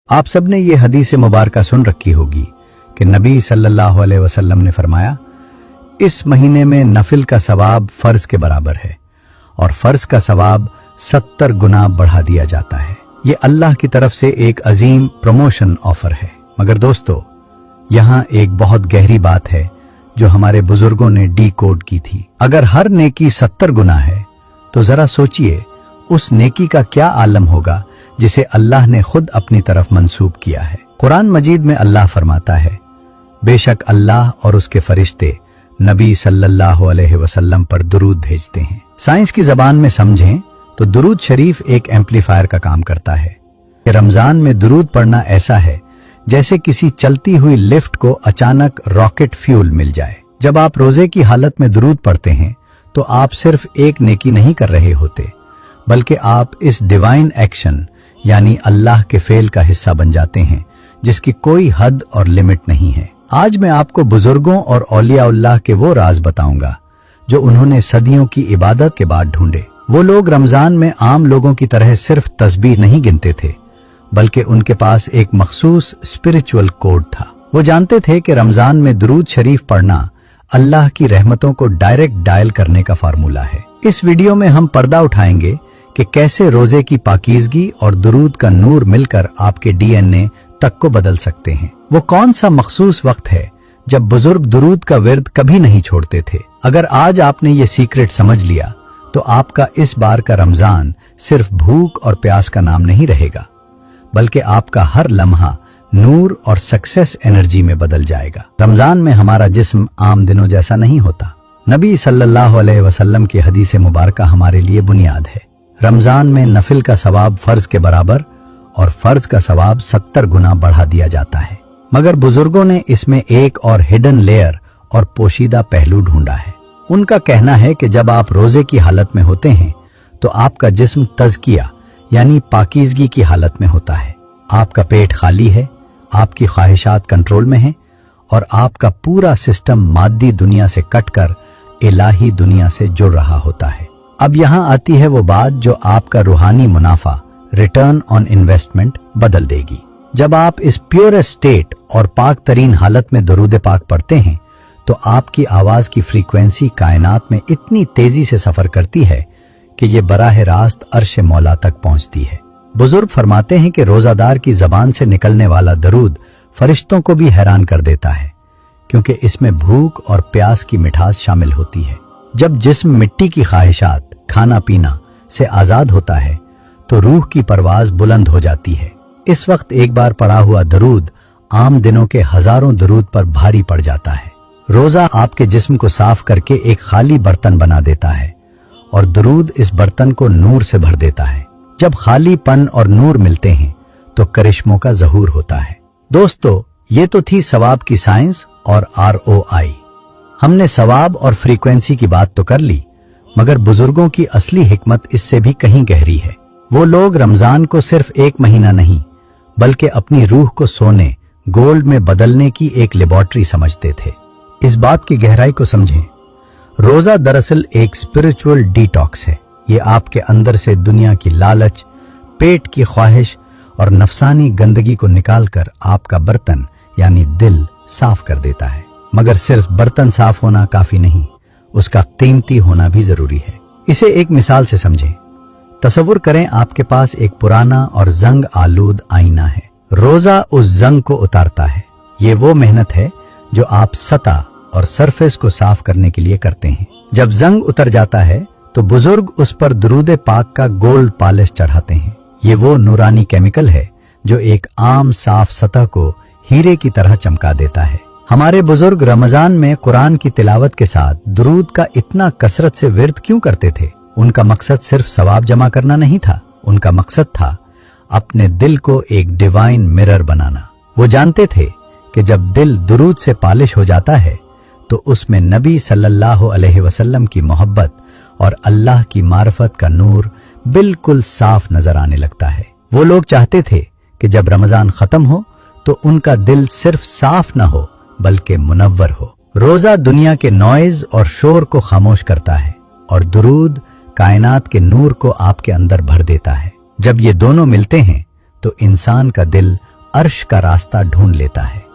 आप सब ने ये हदीस मुबारका सुन रखी होगी कि नबी सल्लल्लाहु अलैहि वसल्लम ने फरमाया, इस महीने में नफिल का सवाब फर्ज के बराबर है और फर्ज का सवाब 70 गुना बढ़ा दिया जाता है। ये अल्लाह की तरफ से एक अजीम प्रमोशन ऑफर है। मगर दोस्तों, यहाँ एक बहुत गहरी बात है जो हमारे बुजुर्गों ने डीकोड की थी। अगर हर नेकी 70 गुना है तो जरा सोचिए उस नेकी का क्या आलम होगा जिसे अल्लाह ने खुद अपनी तरफ मंसूब किया है। कुरान मजीद में अल्लाह फरमाता है, बेशक अल्लाह और उसके फरिश्ते नबी सल्लल्लाहु अलैहि वसल्लम पर दुरूद भेजते हैं। साइंस की जबान में समझें तो दुरूद शरीफ एक एम्पलीफायर का काम करता है। रमजान में दुरूद पढ़ना ऐसा है जैसे किसी चलती हुई लिफ्ट को अचानक रॉकेट फ्यूल मिल जाए। जब आप रोजे की हालत में दुरूद पढ़ते हैं तो आप सिर्फ एक नेकी नहीं कर रहे होते, बल्कि आप इस डिवाइन एक्शन यानी अल्लाह के फेल का हिस्सा बन जाते हैं जिसकी कोई हद और लिमिट नहीं है। आज मैं आपको बुजुर्गों और औलियाउल्लाह के वो राज बताऊंगा जो उन्होंने सदियों की इबादत के बाद ढूंढे। वो लोग रमजान में आम लोगों की तरह सिर्फ तस्बीह नहीं गिनते थे, बल्कि उनके पास एक मखसूस स्पिरिचुअल कोड था। वो जानते थे कि रमजान में दुरूद शरीफ पढ़ना अल्लाह की रहमतों को डायरेक्ट डायल करने का फार्मूला है। इस वीडियो में हम पर्दा उठाएंगे कि कैसे रोजे की पाकीज़गी और दुरूद का नूर मिलकर आपके डीएनए तक को बदल सकते हैं। वो कौन सा मखसूस वक्त है जब बुजुर्ग दुरूद का विर्द कभी नहीं छोड़ते थे। अगर आज आपने ये सीक्रेट समझ लिया तो आपका इस बार का रमजान सिर्फ भूख और प्यास का नाम नहीं रहेगा, बल्कि आपका हर लम्हा नूर और सक्सेस एनर्जी में बदल जाएगा। रमजान में हमारा जिस्म आम दिनों जैसा नहीं होता। नबी सल्लल्लाहु अलैहि वसल्लम की हदीस मुबारका हमारे लिए बुनियाद है। रमजान में नफिल का सवाब फर्ज के बराबर और फर्ज का सवाब 70 गुना बढ़ा दिया जाता है। मगर बुजुर्गों ने इसमें एक और हिडन लेयर और पोशीदा पहलू ढूंढा है। उनका कहना है कि जब आप रोजे की हालत में होते हैं तो आपका जिस्म तज़किया यानी पाकीज़गी की हालत में होता है। आपका पेट खाली है, आपकी ख्वाहिशात कंट्रोल में हैं और आपका पूरा सिस्टम मादी दुनिया से कटकर इलाही दुनिया से जुड़ रहा होता है। अब यहाँ आती है वो बात जो आपका रूहानी मुनाफा, रिटर्न ऑन इन्वेस्टमेंट बदल देगी। जब आप इस प्योरेस्ट स्टेट और पाक तरीन हालत में दरूद पाक पढ़ते हैं तो आपकी आवाज की फ्रीक्वेंसी कायनात में इतनी तेजी से सफर करती है कि ये बराह रास्त अर्श मौला तक पहुंचती है। बुजुर्ग फरमाते हैं कि रोजादार की जबान से निकलने वाला दरूद फरिश्तों को भी हैरान कर देता है, क्योंकि इसमें भूख और प्यास की मिठास शामिल होती है। जब जिस्म मिट्टी की ख्वाहिशात, खाना पीना से आजाद होता है तो रूह की परवाज बुलंद हो जाती है। इस वक्त एक बार पढ़ा हुआ दरूद आम दिनों के हजारों दरूद पर भारी पड़ जाता है। रोजा आपके जिस्म को साफ करके एक खाली बर्तन बना देता है और दरूद इस बर्तन को नूर से भर देता है। जब खालीपन और नूर मिलते हैं तो करिश्मों का ज़हूर होता है। दोस्तों, ये तो थी सवाब की साइंस और ROI। हमने सवाब और फ्रीक्वेंसी की बात तो कर ली, मगर बुजुर्गों की असली हिकमत इससे भी कहीं गहरी है। वो लोग रमजान को सिर्फ एक महीना नहीं, बल्कि अपनी रूह को सोने, गोल्ड में बदलने की एक लेबोरेटरी समझते थे। इस बात की गहराई को समझें। रोजा दरअसल एक स्पिरिचुअल डिटॉक्स है। ये आपके अंदर से दुनिया की लालच, पेट की ख्वाहिश और नफसानी गंदगी को निकालकर आपका बर्तन यानी दिल साफ कर देता है। मगर सिर्फ बर्तन साफ होना काफी नहीं, उसका कीमती होना भी जरूरी है। इसे एक मिसाल से समझें। तसव्वुर करें आपके पास एक पुराना और जंग आलूद आईना है। रोजा उस जंग को उतारता है। ये वो मेहनत है जो आप सतह और सरफेस को साफ करने के लिए करते हैं। जब जंग उतर जाता है तो बुजुर्ग उस पर दुरूद पाक का गोल्ड पॉलिश चढ़ाते हैं। ये वो नूरानी केमिकल है जो एक आम साफ सतह को हीरे की तरह चमका देता है। हमारे बुजुर्ग रमजान में कुरान की तिलावत के साथ दुरूद का इतना कसरत से विर्द क्यों करते थे? उनका मकसद सिर्फ सवाब जमा करना नहीं था, उनका मकसद था अपने दिल को एक डिवाइन मिरर बनाना। वो जानते थे कि जब दिल दुरूद से पालिश हो जाता है तो उसमें नबी सल्लल्लाहु अलैहि वसल्लम की मोहब्बत और अल्लाह की मार्फत का नूर बिल्कुल साफ नजर आने लगता है। वो लोग चाहते थे कि जब रमजान खत्म हो तो उनका दिल सिर्फ साफ न हो बल्कि मुनव्वर हो। रोजा दुनिया के नॉइज और शोर को खामोश करता है और दुरूद कायनात के नूर को आपके अंदर भर देता है। जब ये दोनों मिलते हैं तो इंसान का दिल अर्श का रास्ता ढूंढ लेता है।